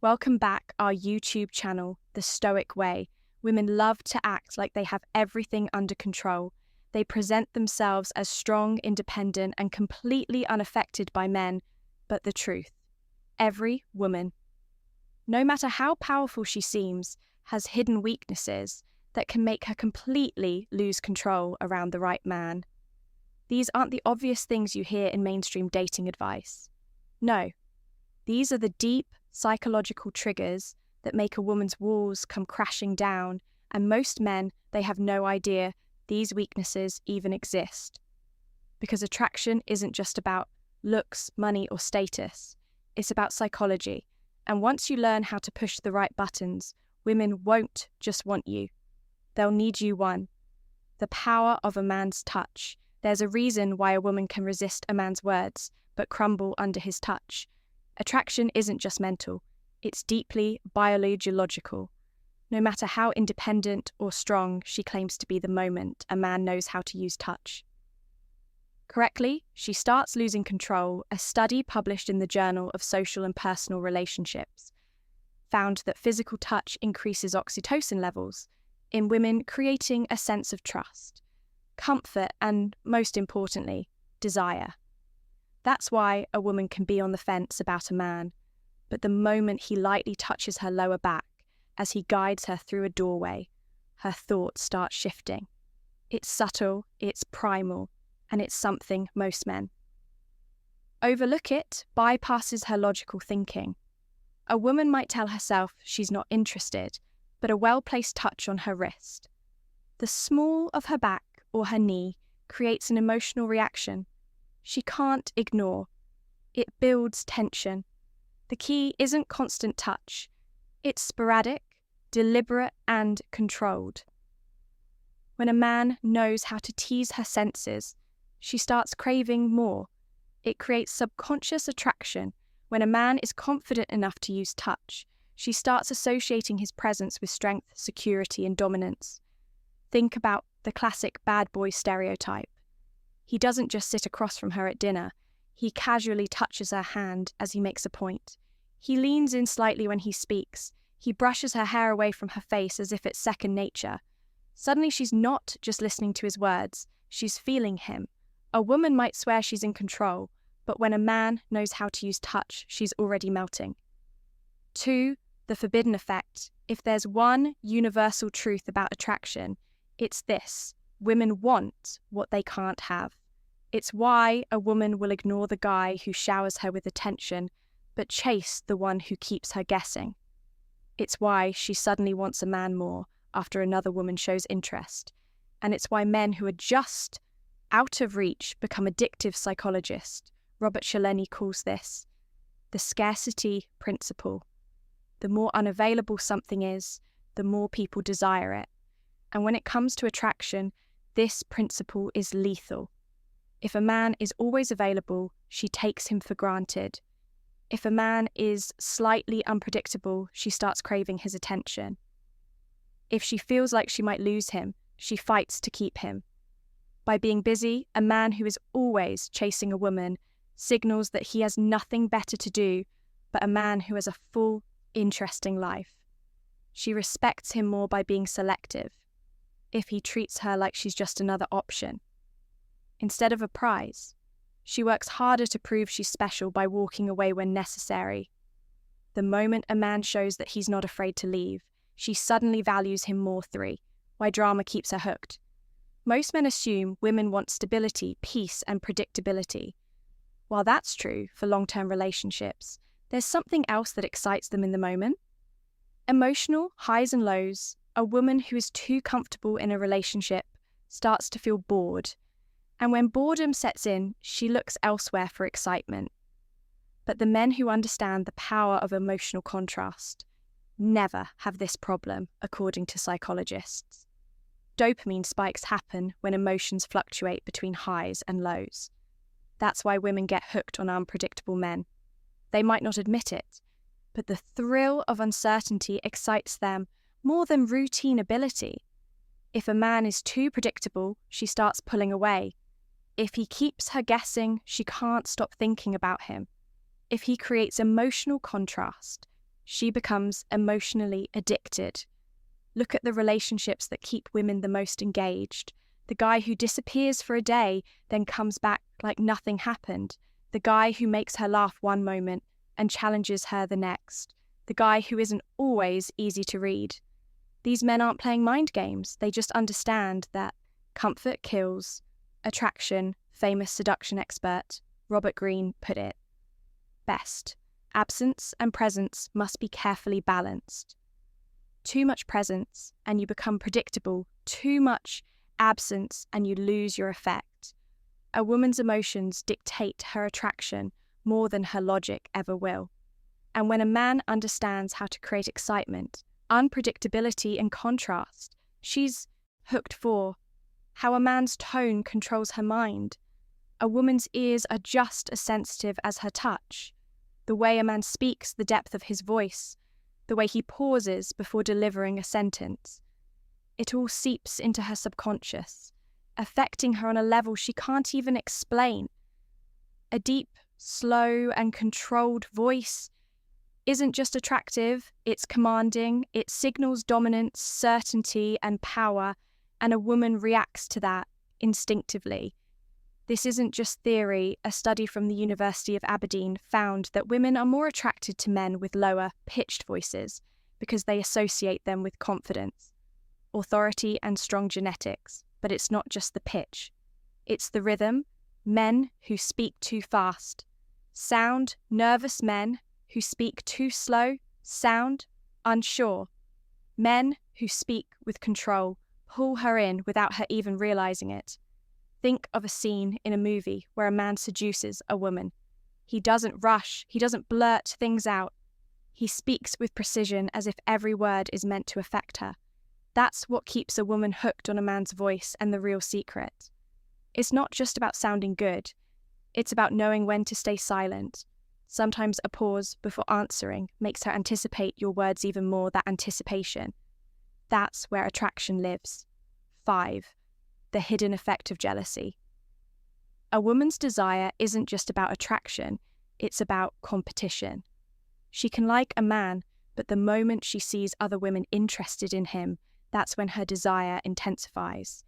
Welcome back our YouTube channel, The Stoic Way. Women love to act like they have everything under control. They present themselves as strong, independent, and completely unaffected by men. But the truth, every woman, no matter how powerful she seems, has hidden weaknesses that can make her completely lose control around the right man. These aren't the obvious things you hear in mainstream dating advice. No, these are the deep, psychological triggers that make a woman's walls come crashing down, and most men, they have no idea these weaknesses even exist. Because attraction isn't just about looks, money, or status. It's about psychology. And once you learn how to push the right buttons, women won't just want you. They'll need you one. The power of a man's touch. There's a reason why a woman can resist a man's words, but crumble under his touch. Attraction isn't just mental, it's deeply biological. No matter how independent or strong she claims to be the moment a man knows how to use touch correctly, she starts losing control. A study published in the Journal of Social and Personal Relationships found that physical touch increases oxytocin levels in women, creating a sense of trust, comfort, and, most importantly, desire. That's why a woman can be on the fence about a man, but the moment he lightly touches her lower back as he guides her through a doorway, her thoughts start shifting. It's subtle, it's primal, and it's something most men overlook. It bypasses her logical thinking. A woman might tell herself she's not interested, but a well-placed touch on her wrist, the small of her back or her knee, creates an emotional reaction she can't ignore. It builds tension. The key isn't constant touch. It's sporadic, deliberate, and controlled. When a man knows how to tease her senses, she starts craving more. It creates subconscious attraction. When a man is confident enough to use touch, she starts associating his presence with strength, security, and dominance. Think about the classic bad boy stereotype. He doesn't just sit across from her at dinner. He casually touches her hand as he makes a point. He leans in slightly when he speaks. He brushes her hair away from her face as if it's second nature. Suddenly she's not just listening to his words, she's feeling him. A woman might swear she's in control, but when a man knows how to use touch, she's already melting. 2. The forbidden effect. If there's one universal truth about attraction, it's this: women want what they can't have. It's why a woman will ignore the guy who showers her with attention, but chase the one who keeps her guessing. It's why she suddenly wants a man more after another woman shows interest. And it's why men who are just out of reach become addictive psychologists. Robert Cialdini calls this the scarcity principle. The more unavailable something is, the more people desire it. And when it comes to attraction, this principle is lethal. If a man is always available, she takes him for granted. If a man is slightly unpredictable, she starts craving his attention. If she feels like she might lose him, she fights to keep him. By being busy, a man who is always chasing a woman signals that he has nothing better to do, but a man who has a full, interesting life. She respects him more by being selective, if he treats her like she's just another option. Instead of a prize, she works harder to prove she's special by walking away when necessary. The moment a man shows that he's not afraid to leave, she suddenly values him more. 3. Why drama keeps her hooked. Most men assume women want stability, peace, and predictability. While that's true for long-term relationships, there's something else that excites them in the moment. Emotional highs and lows. A woman who is too comfortable in a relationship starts to feel bored. And when boredom sets in, she looks elsewhere for excitement. But the men who understand the power of emotional contrast never have this problem, according to psychologists. Dopamine spikes happen when emotions fluctuate between highs and lows. That's why women get hooked on unpredictable men. They might not admit it, but the thrill of uncertainty excites them more than routine ability. If a man is too predictable, she starts pulling away. If he keeps her guessing, she can't stop thinking about him. If he creates emotional contrast, She becomes emotionally addicted. Look at the relationships that keep women the most engaged. The guy who disappears for a day, then comes back like nothing happened. The guy who makes her laugh one moment and challenges her the next. The guy who isn't always easy to read. These men aren't playing mind games. They just understand that comfort kills. Attraction, famous seduction expert Robert Greene put it best. Absence and presence must be carefully balanced. Too much presence and you become predictable. Too much absence and you lose your effect. A woman's emotions dictate her attraction more than her logic ever will. And when a man understands how to create excitement, unpredictability and contrast, she's hooked for how a man's tone controls her mind. A woman's ears are just as sensitive as her touch. The way a man speaks, the depth of his voice, the way he pauses before delivering a sentence. It all seeps into her subconscious, affecting her on a level she can't even explain. A deep, slow, and controlled voice isn't just attractive, it's commanding, it signals dominance, certainty, and power, and a woman reacts to that instinctively. This isn't just theory. A study from the University of Aberdeen found that women are more attracted to men with lower, pitched voices because they associate them with confidence, authority, and strong genetics. But it's not just the pitch. It's the rhythm. Men who speak too fast. Sound, nervous men who speak too slow. Sound, unsure. Men who speak with control pull her in without her even realizing it. Think of a scene in a movie where a man seduces a woman. He doesn't rush, he doesn't blurt things out. He speaks with precision as if every word is meant to affect her. That's what keeps a woman hooked on a man's voice and the real secret. It's not just about sounding good. It's about knowing when to stay silent. Sometimes a pause before answering makes her anticipate your words even more, that anticipation. That's where attraction lives. 5. The hidden effect of jealousy. A woman's desire isn't just about attraction, it's about competition. She can like a man, but the moment she sees other women interested in him, that's when her desire intensifies.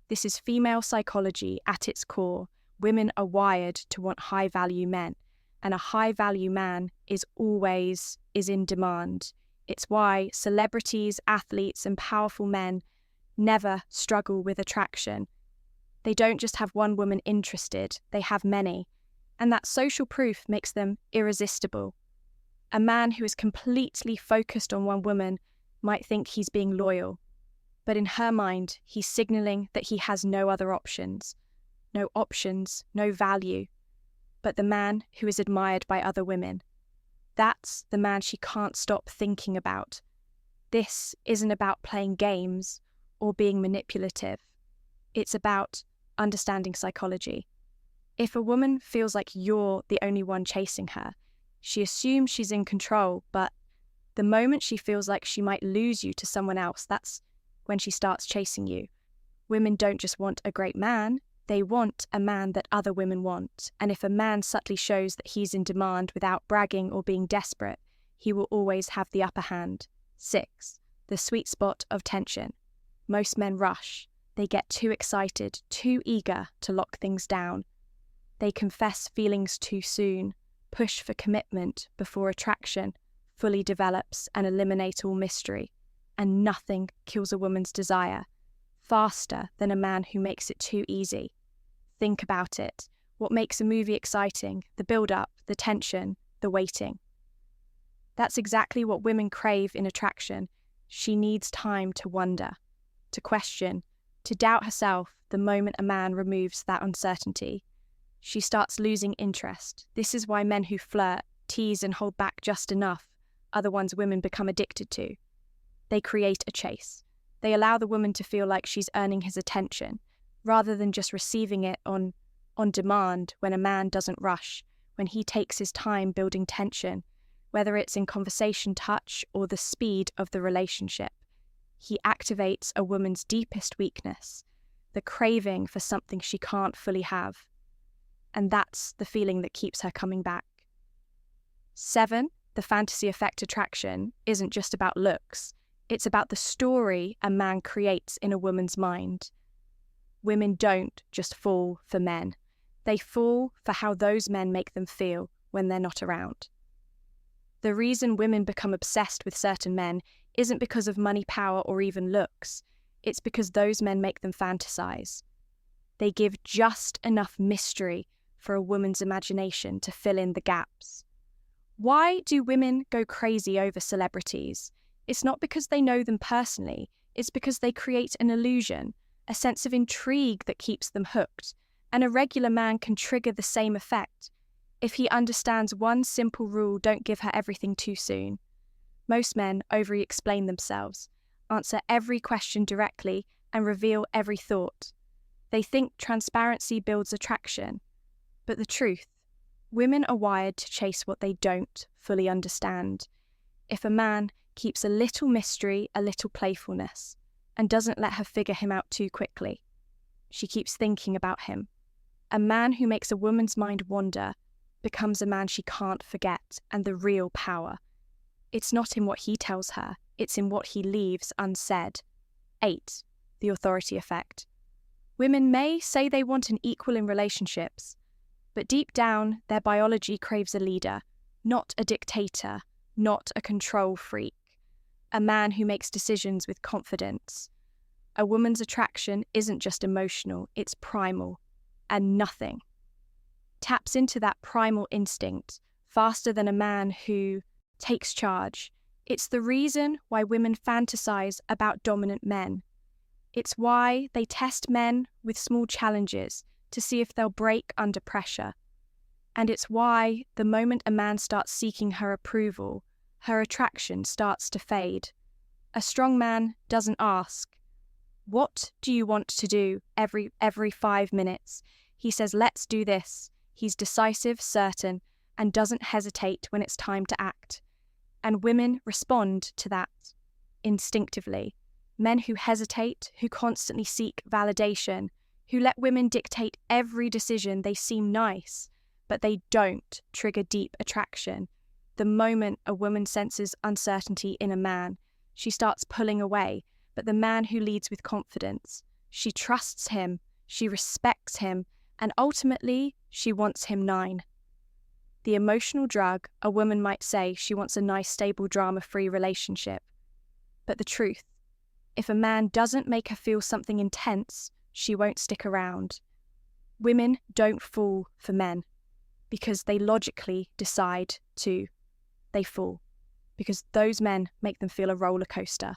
This is female psychology at its core. Women are wired to want high-value men, and a high-value man is always in demand. It's why celebrities, athletes, and powerful men never struggle with attraction. They don't just have one woman interested, they have many. And that social proof makes them irresistible. A man who is completely focused on one woman might think he's being loyal, but in her mind, he's signaling that he has no other options. No options, no value. But the man who is admired by other women, that's the man she can't stop thinking about. This isn't about playing games or being manipulative. It's about understanding psychology. If a woman feels like you're the only one chasing her, she assumes she's in control, but the moment she feels like she might lose you to someone else, that's when she starts chasing you. Women don't just want a great man, they want a man that other women want. And if a man subtly shows that he's in demand without bragging or being desperate, he will always have the upper hand. 6. The sweet spot of tension. Most men rush. They get too excited, too eager to lock things down. They confess feelings too soon, push for commitment before attraction fully develops and eliminate all mystery. And nothing kills a woman's desire faster than a man who makes it too easy. Think about it. What makes a movie exciting? The build-up, the tension, the waiting. That's exactly what women crave in attraction. She needs time to wonder, to question, to doubt herself the moment a man removes that uncertainty. She starts losing interest. This is why men who flirt, tease, and hold back just enough are the ones women become addicted to. They create a chase. They allow the woman to feel like she's earning his attention, rather than just receiving it on demand. When a man doesn't rush, when he takes his time building tension, whether it's in conversation, touch, or the speed of the relationship, he activates a woman's deepest weakness, the craving for something she can't fully have. And that's the feeling that keeps her coming back. 7. the fantasy effect attraction isn't just about looks. It's about the story a man creates in a woman's mind. Women don't just fall for men. They fall for how those men make them feel when they're not around. The reason women become obsessed with certain men isn't because of money, power, or even looks. It's because those men make them fantasize. They give just enough mystery for a woman's imagination to fill in the gaps. Why do women go crazy over celebrities? It's not because they know them personally. It's because they create an illusion, a sense of intrigue that keeps them hooked. And a regular man can trigger the same effect. If he understands one simple rule, don't give her everything too soon. Most men over-explain themselves, answer every question directly, and reveal every thought. They think transparency builds attraction. But the truth, women are wired to chase what they don't fully understand. If a man keeps a little mystery, a little playfulness, and doesn't let her figure him out too quickly, she keeps thinking about him. A man who makes a woman's mind wander becomes a man she can't forget, and the real power. It's not in what he tells her, it's in what he leaves unsaid. 8. The authority effect. Women may say they want an equal in relationships, but deep down, their biology craves a leader, not a dictator, not a control freak. A man who makes decisions with confidence. A woman's attraction isn't just emotional, it's primal, and nothing taps into that primal instinct faster than a man who takes charge. It's the reason why women fantasize about dominant men. It's why they test men with small challenges to see if they'll break under pressure. And it's why the moment a man starts seeking her approval, her attraction starts to fade. A strong man doesn't ask, "What do you want to do?" every 5 minutes. He says, "Let's do this." He's decisive, certain, and doesn't hesitate when it's time to act. And women respond to that instinctively. Men who hesitate, who constantly seek validation, who let women dictate every decision, they seem nice, but they don't trigger deep attraction. The moment a woman senses uncertainty in a man, she starts pulling away. But the man who leads with confidence, she trusts him, she respects him, and ultimately, she wants him 9. The emotional drug, a woman might say she wants a nice, stable, drama-free relationship. But the truth, if a man doesn't make her feel something intense, she won't stick around. Women don't fall for men because they logically decide to. They fall because those men make them feel a roller coaster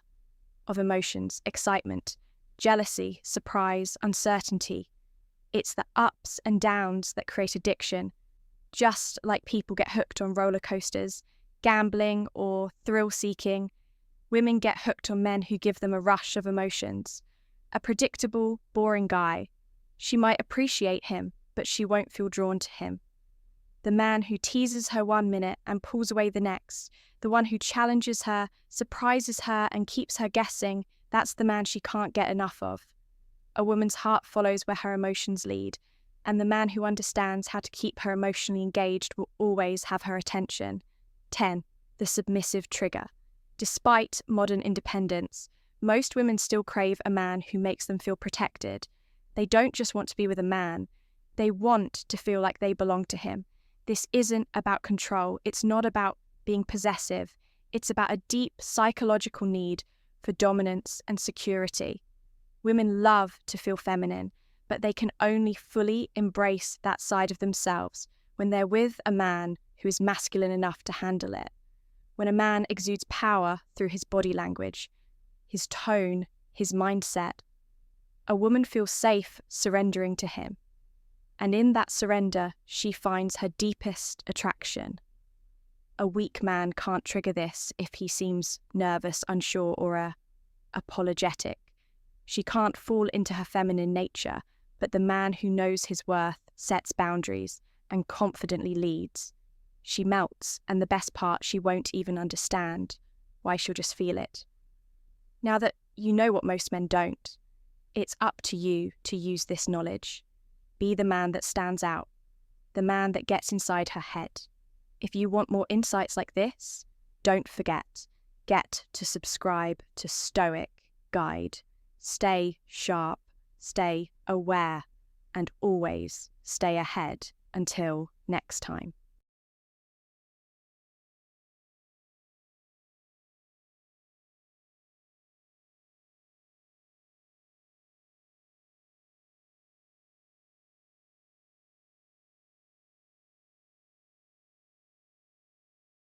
of emotions, excitement, jealousy, surprise, uncertainty. It's the ups and downs that create addiction, just like people get hooked on roller coasters, gambling, or thrill-seeking. Women get hooked on men who give them a rush of emotions. A predictable, boring guy. She might appreciate him, but she won't feel drawn to him. The man who teases her 1 minute and pulls away the next, the one who challenges her, surprises her, and keeps her guessing, that's the man she can't get enough of. A woman's heart follows where her emotions lead, and the man who understands how to keep her emotionally engaged will always have her attention. 10. The submissive trigger. Despite modern independence, most women still crave a man who makes them feel protected. They don't just want to be with a man, they want to feel like they belong to him. This isn't about control, it's not about being possessive, it's about a deep psychological need for dominance and security. Women love to feel feminine, but they can only fully embrace that side of themselves when they're with a man who is masculine enough to handle it. When a man exudes power through his body language, his tone, his mindset, a woman feels safe surrendering to him. And in that surrender, she finds her deepest attraction. A weak man can't trigger this if he seems nervous, unsure, or apologetic. She can't fall into her feminine nature, but the man who knows his worth, sets boundaries, and confidently leads. She melts, and the best part, she won't even understand why, she'll just feel it. Now that you know what most men don't, it's up to you to use this knowledge. Be the man that stands out, the man that gets inside her head. If you want more insights like this, don't forget, get to subscribe to Stoic Guide. Stay sharp, stay aware, and always stay ahead until next time.